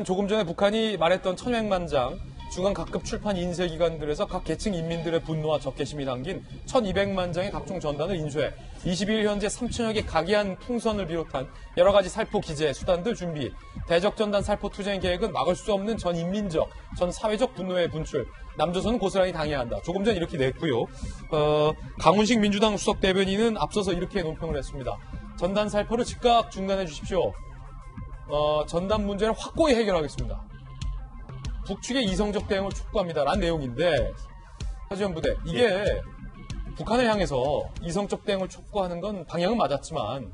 조금 전에 북한이 말했던 천백만장 중앙 각급 출판 인쇄 기관들에서 각 계층 인민들의 분노와 적개심이 담긴 1200만 장의 각종 전단을 인쇄해 22일 현재 3천여 개 각이한 풍선을 비롯한 여러 가지 살포 기재 수단들 준비, 대적 전단 살포 투쟁 계획은 막을 수 없는 전 인민적, 전 사회적 분노의 분출, 남조선은 고스란히 당해야 한다. 조금 전 이렇게 냈고요. 강훈식 민주당 수석 대변인은 앞서서 이렇게 논평을 했습니다. 전단 살포를 즉각 중단해 주십시오. 전단 문제를 확고히 해결하겠습니다. 북측의 이성적 대응을 촉구합니다. 라는 내용인데, 서지현 부대, 이게 북한을 향해서 이성적 대응을 촉구하는 건 방향은 맞았지만,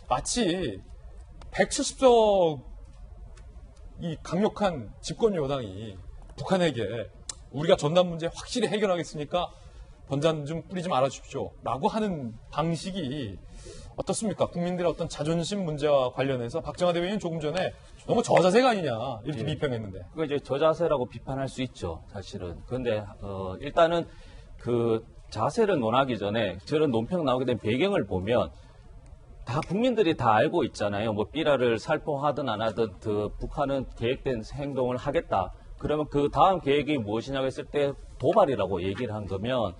마치 170석 이 강력한 집권 여당이 북한에게 우리가 전단 문제 확실히 해결하겠으니까 전단 좀 뿌리지 말아주십시오. 라고 하는 방식이 어떻습니까? 국민들의 어떤 자존심 문제와 관련해서 박정하 대변인은 조금 전에 너무 저자세가 아니냐 이렇게 비평했는데. 그 이제 저자세라고 비판할 수 있죠, 사실은. 그런데 일단은 그 자세를 논하기 전에 저런 논평 나오게 된 배경을 보면 다 국민들이 다 알고 있잖아요. 뭐 삐라를 살포하든 안 하든 그 북한은 계획된 행동을 하겠다. 그러면 그 다음 계획이 무엇이냐고 했을 때 도발이라고 얘기를 한 거면.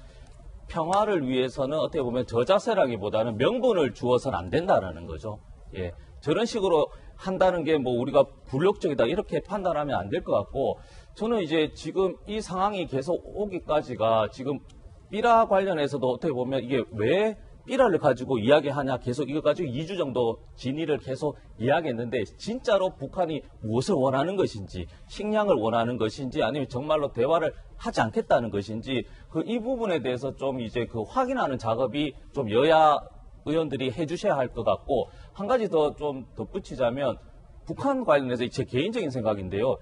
평화를 위해서는 어떻게 보면 저자세라기보다는 명분을 주어서는 안 된다라는 거죠. 예. 저런 식으로 한다는 게 뭐 우리가 굴욕적이다 이렇게 판단하면 안 될 것 같고, 저는 이제 지금 이 상황이 계속 오기까지가 지금 삐라 관련해서도 어떻게 보면 이게 왜 삐라를 가지고 이야기하냐, 계속 이거 가지고 2주 정도 진위를 계속 이야기했는데, 진짜로 북한이 무엇을 원하는 것인지, 식량을 원하는 것인지, 아니면 정말로 대화를 하지 않겠다는 것인지, 이 부분에 대해서 좀 이제 확인하는 작업이 좀 여야 의원들이 해주셔야 할 것 같고, 한 가지 더 좀 덧붙이자면, 북한 관련해서 제 개인적인 생각인데요.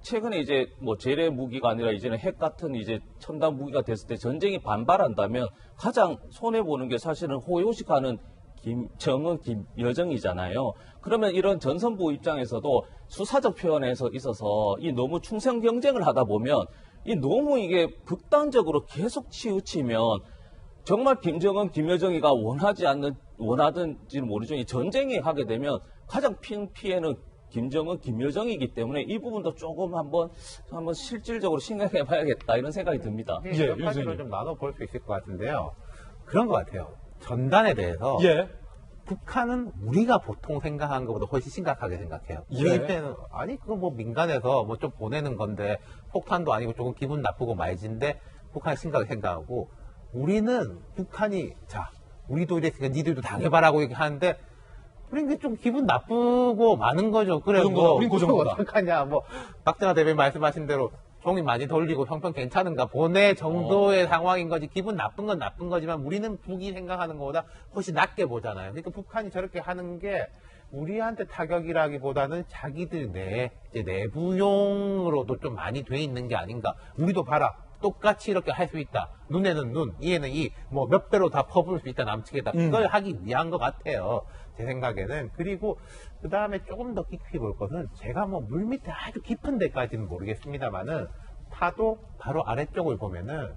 최근에 이제 뭐 재래 무기가 아니라 이제는 핵 같은 이제 첨단 무기가 됐을 때 전쟁이 반발한다면 가장 손해보는 게 사실은 호요식하는 김정은, 김여정이잖아요. 그러면 이런 전선부 입장에서도 수사적 표현에서 있어서 이 너무 충성 경쟁을 하다 보면 이 너무 이게 극단적으로 계속 치우치면 정말 김정은, 김여정이가 원하든지는 모르죠. 이 전쟁에 하게 되면 가장 피해는 김정은, 김여정이기 때문에 이 부분도 조금 한번 실질적으로 생각해 봐야겠다 이런 생각이 듭니다. 몇 가지로 좀 나눠볼 수 있을 것 같은데요. 그런 것 같아요. 전단에 대해서 북한은 우리가 보통 생각하는 것보다 훨씬 심각하게 생각해요. 우리 입장에는 아니 그거 뭐 민간에서 뭐 좀 보내는 건데 폭탄도 아니고 조금 기분 나쁘고 말지인데 북한이 심각하게 생각하고, 우리는 북한이 자 우리도 이랬으니까 니들도 당해봐라고 얘기하는데 우린 좀 기분 나쁘고 많은 거죠. 그래 뭐 우린 고정보다 어떡하냐. 뭐 박정하 대변인 말씀하신 대로 종이 많이 돌리고 형편 괜찮은가 보내 정도의 상황인 거지. 기분 나쁜 건 나쁜 거지만 우리는 북이 생각하는 것보다 훨씬 낮게 보잖아요. 그러니까 북한이 저렇게 하는 게 우리한테 타격이라기보다는 자기들 내부용으로도 좀 많이 돼 있는 게 아닌가. 우리도 봐라. 똑같이 이렇게 할 수 있다. 눈에는 눈, 이에는 이, 뭐 몇 배로 다 퍼부을 수 있다. 남측에다. 그걸 하기 위한 것 같아요. 제 생각에는. 그리고 그 다음에 조금 더 깊이 볼 것은 제가 뭐 물밑에 아주 깊은 데까지는 모르겠습니다만은 파도 바로 아래쪽을 보면은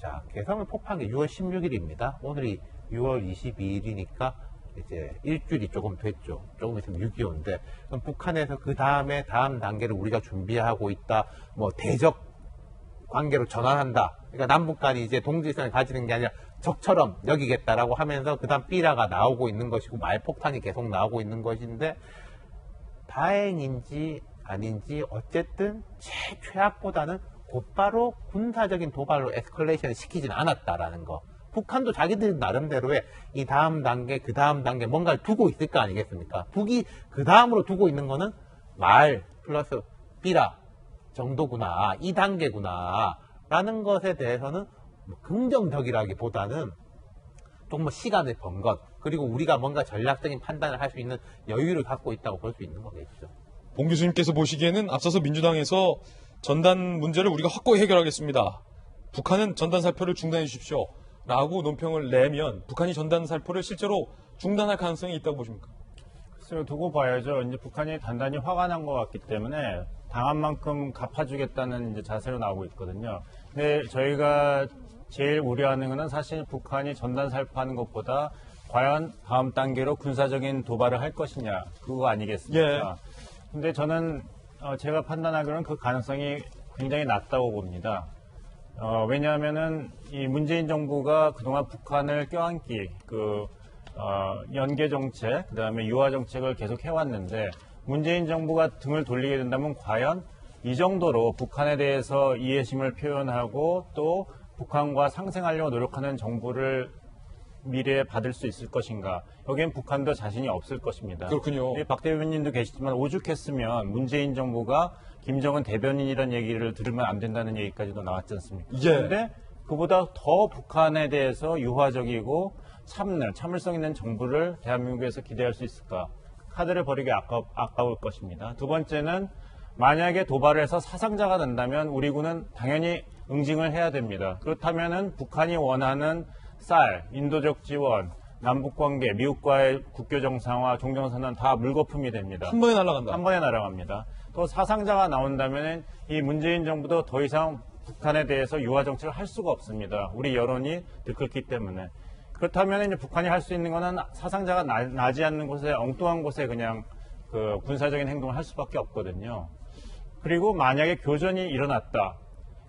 자, 개성을 폭파한 게 6월 16일입니다. 오늘이 6월 22일이니까 이제 일주일이 조금 됐죠. 조금 있으면 6.25인데 그럼 북한에서 그 다음에 다음 단계를 우리가 준비하고 있다. 뭐 대적 관계로 전환한다. 그러니까 남북 간이 이제 동질성을 가지는 게 아니라 적처럼 여기겠다라고 하면서 그 다음 삐라가 나오고 있는 것이고 말폭탄이 계속 나오고 있는 것인데, 다행인지 아닌지 어쨌든 최악보다는 곧바로 군사적인 도발로 에스컬레이션을 시키진 않았다라는 거. 북한도 자기들 나름대로의 이 다음 단계, 그 다음 단계 뭔가를 두고 있을 거 아니겠습니까? 북이 그 다음으로 두고 있는 거는 말 플러스 삐라 정도구나, 이 단계구나 라는 것에 대해서는 뭐 긍정적이라기보다는 좀 뭐 시간을 번 것, 그리고 우리가 뭔가 전략적인 판단을 할 수 있는 여유를 갖고 있다고 볼 수 있는 거겠죠. 봉 교수님께서 보시기에는 앞서서 민주당에서 전단 문제를 우리가 확고히 해결하겠습니다. 북한은 전단 살포를 중단해 주십시오. 라고 논평을 내면 북한이 전단 살포를 실제로 중단할 가능성이 있다고 보십니까? 글쎄요, 두고 봐야죠. 이제 북한이 단단히 화가 난 것 같기 때문에 당한 만큼 갚아주겠다는 이제 자세로 나오고 있거든요. 근데 저희가 제일 우려하는 것은 사실 북한이 전단 살포하는 것보다 과연 다음 단계로 군사적인 도발을 할 것이냐, 그거 아니겠습니까? 근데 저는 제가 판단하기로는 그 가능성이 굉장히 낮다고 봅니다. 왜냐하면은 이 문재인 정부가 그동안 북한을 껴안기 연계 정책, 그다음에 유화 정책을 계속 해왔는데 문재인 정부가 등을 돌리게 된다면 과연 이 정도로 북한에 대해서 이해심을 표현하고 또 북한과 상생하려고 노력하는 정부를 미래에 받을 수 있을 것인가? 여기엔 북한도 자신이 없을 것입니다. 그렇군요. 박 대변인도 계시지만 오죽했으면 문재인 정부가 김정은 대변인이라는 얘기를 들으면 안 된다는 얘기까지도 나왔지 않습니까? 예. 그런데 그보다 더 북한에 대해서 유화적이고 참을성 있는 정부를 대한민국에서 기대할 수 있을까? 카드를 버리기 아까울 것입니다. 두 번째는 만약에 도발을 해서 사상자가 된다면 우리 군은 당연히 응징을 해야 됩니다. 그렇다면은 북한이 원하는 쌀, 인도적 지원, 남북관계, 미국과의 국교 정상화, 종전선언 다 물거품이 됩니다. 한 번에 날아간다. 한 번에 날아갑니다. 또 사상자가 나온다면 이 문재인 정부도 더 이상 북한에 대해서 유화 정책을 할 수가 없습니다. 우리 여론이 들끓기 때문에. 그렇다면 이제 북한이 할 수 있는 거는 사상자가 나지 않는 곳에 엉뚱한 곳에 그냥 그 군사적인 행동을 할 수밖에 없거든요. 그리고 만약에 교전이 일어났다.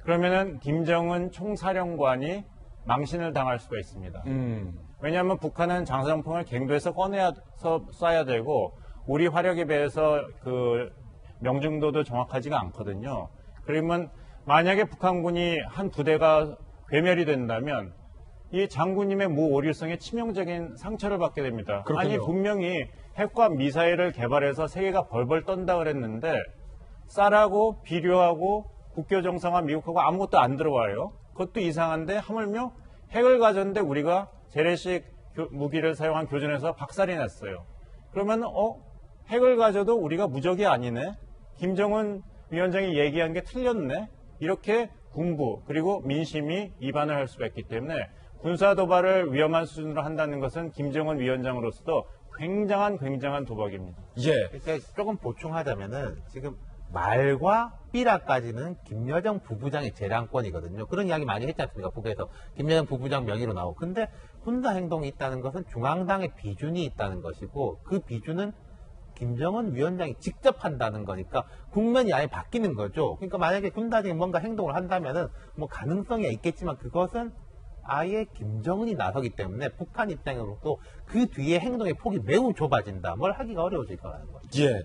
그러면은 김정은 총사령관이 망신을 당할 수가 있습니다. 왜냐하면 북한은 장사정품을 갱도에서 꺼내서 쏴야 되고 우리 화력에 비해서 그 명중도도 정확하지가 않거든요. 그러면 만약에 북한군이 한 부대가 괴멸이 된다면 이 장군님의 무오류성에 치명적인 상처를 받게 됩니다. 그렇군요. 아니 분명히 핵과 미사일을 개발해서 세계가 벌벌 떤다 그랬는데 쌀하고 비료하고 국교 정상화 미국하고 아무것도 안 들어와요. 그것도 이상한데 하물며 핵을 가졌는데 우리가 재래식 무기를 사용한 교전에서 박살이 났어요. 그러면 핵을 가져도 우리가 무적이 아니네. 김정은 위원장이 얘기한 게 틀렸네. 이렇게 군부 그리고 민심이 이반을 할 수가 있기 때문에 군사 도발을 위험한 수준으로 한다는 것은 김정은 위원장으로서도 굉장한 도박입니다. 예. 그러니까 조금 보충하자면은 지금 말과 삐라까지는 김여정 부부장의 재량권이거든요. 그런 이야기 많이 했지 않습니까? 북에서 김여정 부부장 명의로 나오고. 근데 군사 행동이 있다는 것은 중앙당의 비준이 있다는 것이고 그 비준은 김정은 위원장이 직접 한다는 거니까 국면이 아예 바뀌는 거죠. 그러니까 만약에 군사적인 뭔가 행동을 한다면은 뭐 가능성이 있겠지만 그것은 아예 김정은이 나서기 때문에 북한 입장으로도 그 뒤에 행동의 폭이 매우 좁아진다. 뭘 하기가 어려워질 거라는 거죠. 예.